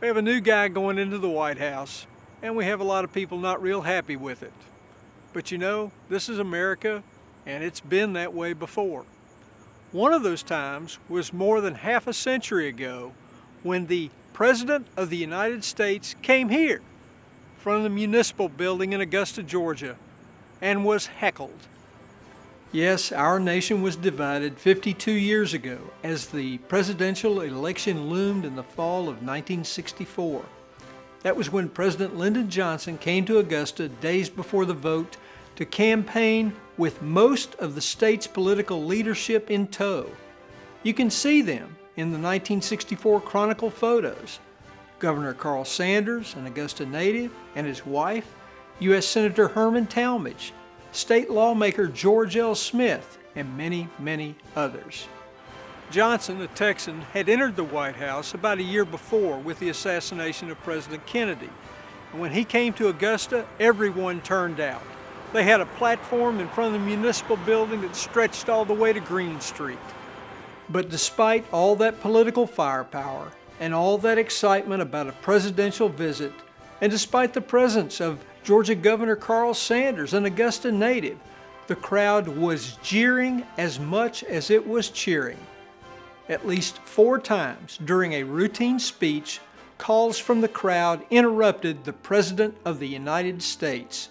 We have a new guy going into the White House, and we have a lot of people not real happy with it. But you know, this is America, and it's been that way before. One of those times was more than half a century ago when the President of the United States came here from the municipal building in Augusta, Georgia, and was heckled. Yes, our nation was divided 52 years ago as the presidential election loomed in the fall of 1964. That was when President Lyndon Johnson came to Augusta days before the vote to campaign with most of the state's political leadership in tow. You can see them in the 1964 Chronicle photos. Governor Carl Sanders, an Augusta native, and his wife, U.S. Senator Herman Talmadge, State lawmaker George L. Smith, and many, many others. Johnson, a Texan, had entered the White House about a year before with the assassination of President Kennedy. And when he came to Augusta, everyone turned out. They had a platform in front of the municipal building that stretched all the way to Green Street. But despite all that political firepower and all that excitement about a presidential visit, and despite the presence of Georgia Governor Carl Sanders, an Augusta native, the crowd was jeering as much as it was cheering. At least 4 times during a routine speech, calls from the crowd interrupted the President of the United States.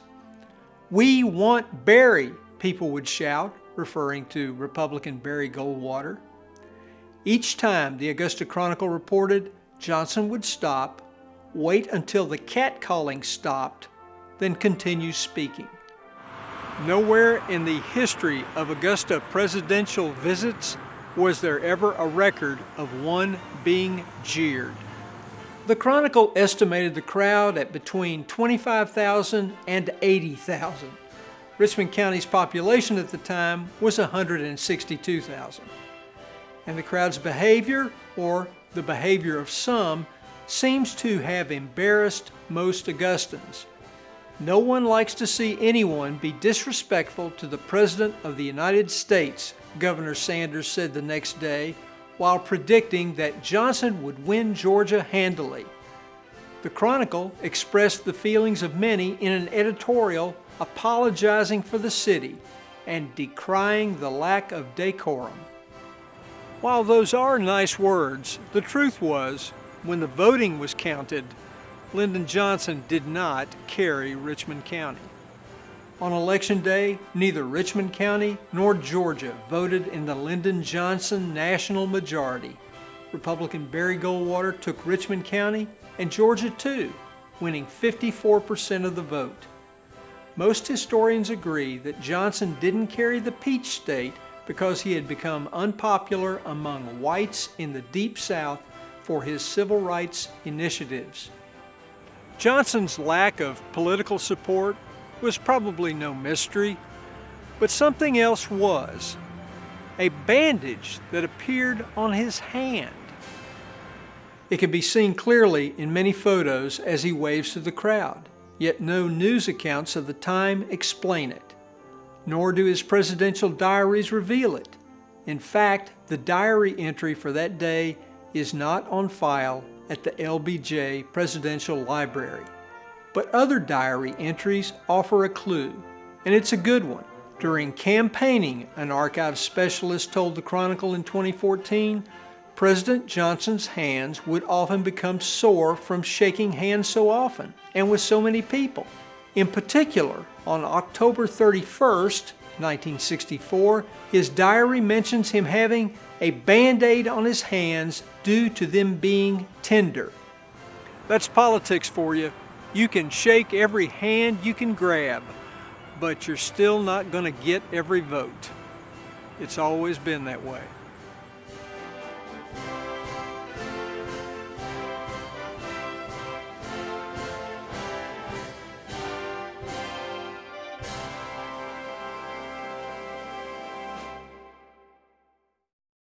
"We want Barry," people would shout, referring to Republican Barry Goldwater. Each time, the Augusta Chronicle reported, Johnson would stop, wait until the catcalling stopped, then continue speaking. Nowhere in the history of Augusta presidential visits was there ever a record of one being jeered. The Chronicle estimated the crowd at between 25,000 and 80,000. Richmond County's population at the time was 162,000. And the crowd's behavior, or the behavior of some, seems to have embarrassed most Augustans. No one likes to see anyone be disrespectful to the President of the United States, Governor Sanders said the next day, while predicting that Johnson would win Georgia handily. The Chronicle expressed the feelings of many in an editorial apologizing for the city and decrying the lack of decorum. While those are nice words, the truth was, when the voting was counted, Lyndon Johnson did not carry Richmond County. On Election Day, neither Richmond County nor Georgia voted in the Lyndon Johnson national majority. Republican Barry Goldwater took Richmond County and Georgia too, winning 54% of the vote. Most historians agree that Johnson didn't carry the Peach State because he had become unpopular among whites in the Deep South for his civil rights initiatives. Johnson's lack of political support was probably no mystery, but something else was: a bandage that appeared on his hand. It can be seen clearly in many photos as he waves to the crowd, yet no news accounts of the time explain it, nor do his presidential diaries reveal it. In fact, the diary entry for that day is not on file at the LBJ Presidential Library. But other diary entries offer a clue, and it's a good one. During campaigning, an archives specialist told the Chronicle in 2014, President Johnson's hands would often become sore from shaking hands so often and with so many people. In particular, on October 31st, 1964, his diary mentions him having a Band-Aid on his hands due to them being tender. That's politics for you. You can shake every hand you can grab, but you're still not going to get every vote. It's always been that way.